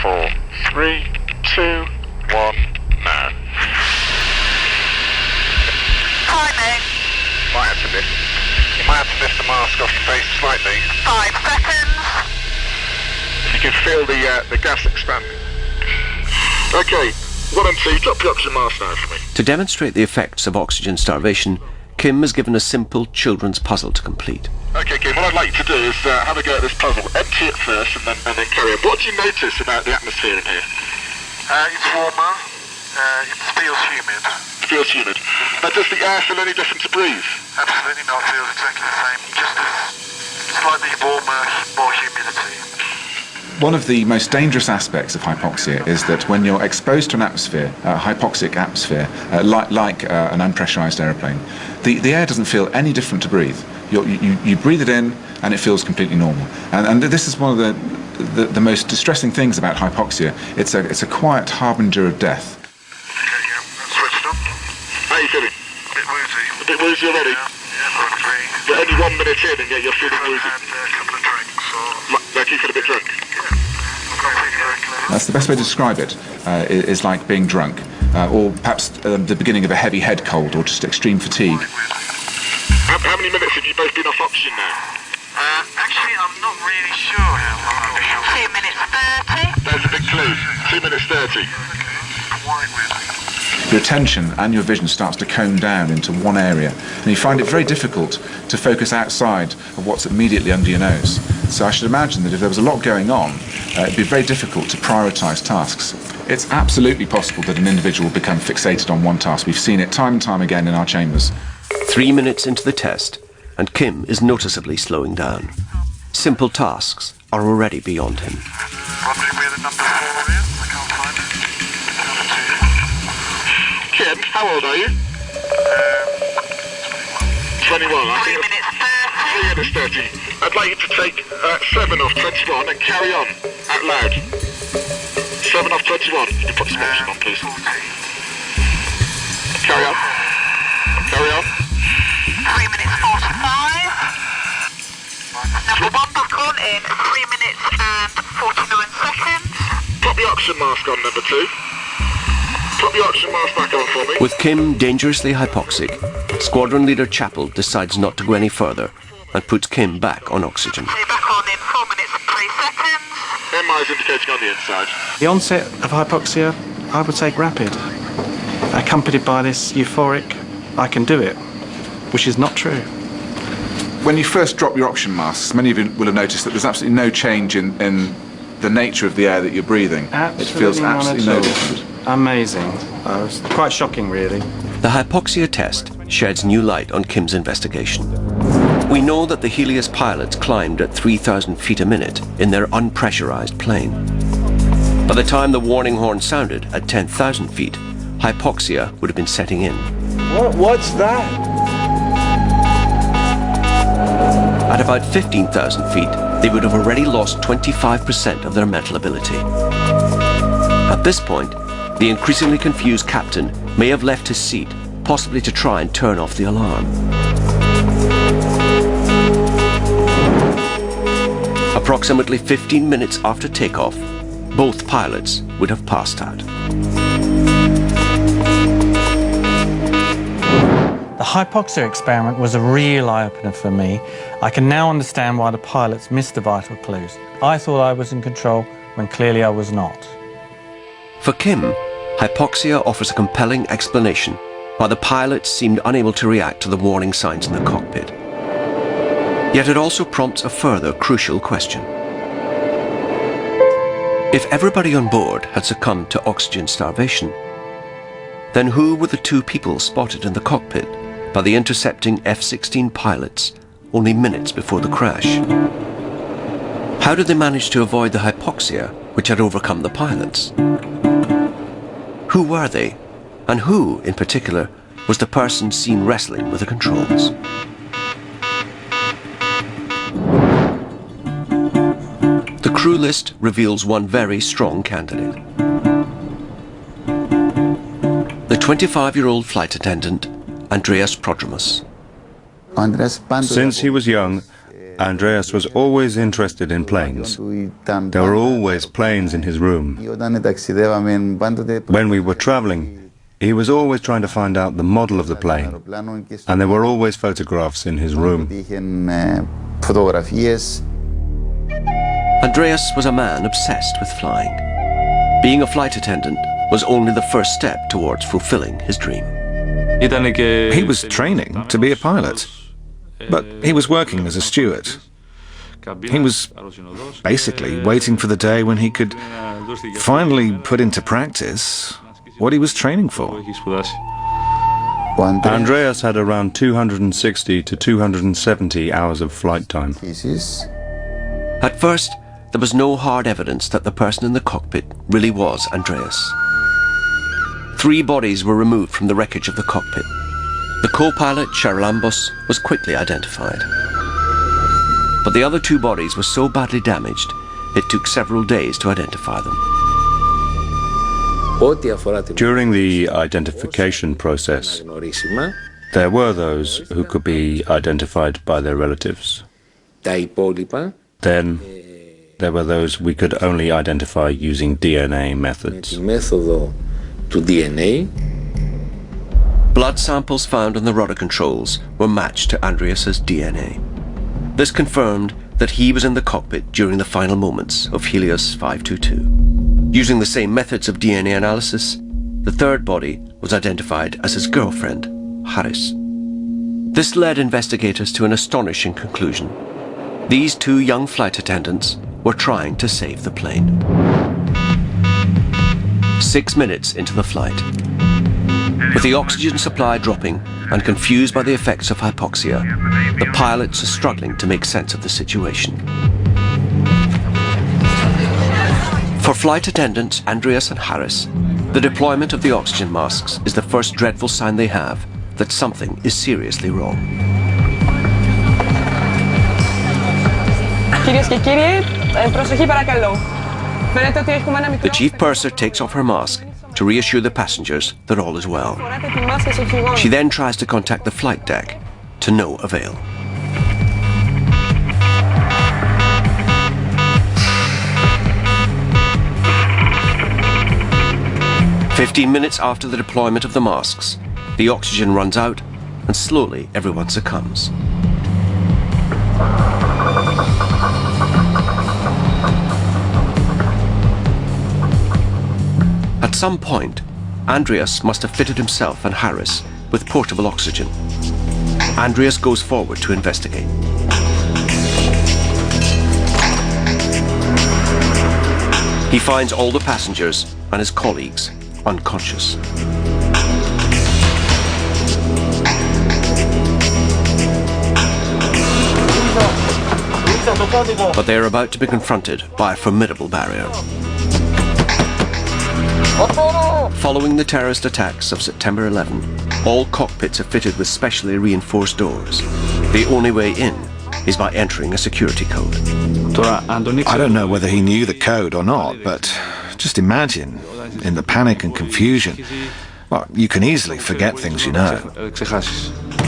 4, 3, 2, 1, now. Timing. Might have to lift. You might have to lift the mask off your face slightly. 5 seconds. You can feel the gas expanding. Okay, 1 and 2, drop your oxygen mask now for me. To demonstrate the effects of oxygen starvation, Kim is given a simple children's puzzle to complete. Okay, Kim, what I'd like you to do is have a go at this puzzle. Empty it first and then carry on. What do you notice about the atmosphere in here? It's warmer. It feels humid. It feels humid. But does the air feel any different to breathe? Absolutely not. It feels exactly the same. Just slightly warmer, more humidity. One of the most dangerous aspects of hypoxia is that when you're exposed to an atmosphere, a hypoxic atmosphere, like an unpressurized aeroplane, the air doesn't feel any different to breathe. You breathe it in and it feels completely normal. And this is one of the most distressing things about hypoxia. It's a quiet harbinger of death. Okay, yeah, that's switched on. How are you feeling? A bit woozy. A bit woozy already? Yeah, I agree. You're only 1 minute in and yet you're feeling I've woozy. had a couple of drinks, so... Like you feel a bit drunk? That's the best way to describe it, is like being drunk, or perhaps the beginning of a heavy head cold, or just extreme fatigue. How many minutes have you both been off oxygen now? Actually, I'm not really sure how long. 2 minutes 30. There's a big clue. 2 minutes 30. Quite woozy. Your attention and your vision starts to cone down into one area, and you find it very difficult to focus outside of what's immediately under your nose. So I should imagine that if there was a lot going on, it'd be very difficult to prioritise tasks. It's absolutely possible that an individual will become fixated on one task. We've seen it time and time again in our chambers. 3 minutes into the test, and Kim is noticeably slowing down. Simple tasks are already beyond him. Wondering where the number 4 is? I can't find it. Number 2. Kim, how old are you? 21. I 3 think minutes 30. 3 minutes 30. I'd like you to take 7 off 21 and carry on out loud. 7 off 21. You can put some oxygen on, please. 14. Carry on. Carry on. 3 minutes 45. Number 1 buckle in 3 minutes and 49 seconds. Put the oxygen mask on, number 2. Put the oxygen mask back on for me. With Kim dangerously hypoxic, Squadron Leader Chappell decides not to go any further and puts Kim back on oxygen. So back on in 4 minutes and 3 seconds. MI is indicating on the inside. The onset of hypoxia, I would say rapid, accompanied by this euphoric, I can do it, which is not true. When you first drop your oxygen masks, many of you will have noticed that there's absolutely no change in the nature of the air that you're breathing. Absolutely it feels absolutely none no at all. different. Amazing. It was quite shocking, really. The hypoxia test sheds new light on Kim's investigation. We know that the Helios pilots climbed at 3,000 feet a minute in their unpressurized plane. By the time the warning horn sounded at 10,000 feet, hypoxia would have been setting in. What's that? At about 15,000 feet, they would have already lost 25% of their mental ability. At this point, the increasingly confused captain may have left his seat, possibly to try and turn off the alarm. Approximately 15 minutes after takeoff, both pilots would have passed out. The hypoxia experiment was a real eye-opener for me. I can now understand why the pilots missed the vital clues. I thought I was in control when clearly I was not. For Kim, hypoxia offers a compelling explanation why the pilots seemed unable to react to the warning signs in the cockpit. Yet it also prompts a further crucial question. If everybody on board had succumbed to oxygen starvation, then who were the 2 people spotted in the cockpit by the intercepting F-16 pilots only minutes before the crash? How did they manage to avoid the hypoxia which had overcome the pilots? Who were they, and who, in particular, was the person seen wrestling with the controls? The crew list reveals one very strong candidate. The 25-year-old flight attendant, Andreas Prodromus. Since he was young, Andreas was always interested in planes. There were always planes in his room. When we were traveling, he was always trying to find out the model of the plane, and there were always photographs in his room. Andreas was a man obsessed with flying. Being a flight attendant was only the first step towards fulfilling his dream. He was training to be a pilot, but he was working as a steward. He was basically waiting for the day when he could finally put into practice what he was training for. Andreas had around 260 to 270 hours of flight time. At first, there was no hard evidence that the person in the cockpit really was Andreas. 3 bodies were removed from the wreckage of the cockpit. The co-pilot, Charalambos, was quickly identified. But the other 2 bodies were so badly damaged, it took several days to identify them. During the identification process, there were those who could be identified by their relatives. Then, there were those we could only identify using DNA methods. Blood samples found in the rudder controls were matched to Andreas's DNA. This confirmed that he was in the cockpit during the final moments of Helios 522. Using the same methods of DNA analysis, the 3rd body was identified as his girlfriend, Haris. This led investigators to an astonishing conclusion. These 2 young flight attendants were trying to save the plane. 6 minutes into the flight, with the oxygen supply dropping and confused by the effects of hypoxia, the pilots are struggling to make sense of the situation. For flight attendants Andreas and Haris, the deployment of the oxygen masks is the first dreadful sign they have that something is seriously wrong. The chief purser takes off her mask to reassure the passengers that all is well. She then tries to contact the flight deck, to no avail. "15 minutes after the deployment of the masks, the oxygen runs out and slowly everyone succumbs. At some point, Andreas must have fitted himself and Haris with portable oxygen. Andreas goes forward to investigate. He finds all the passengers and his colleagues unconscious. But they are about to be confronted by a formidable barrier. Following the terrorist attacks of September 11, all cockpits are fitted with specially reinforced doors. The only way in is by entering a security code. I don't know whether he knew the code or not, but just imagine, in the panic and confusion, well, you can easily forget things you know.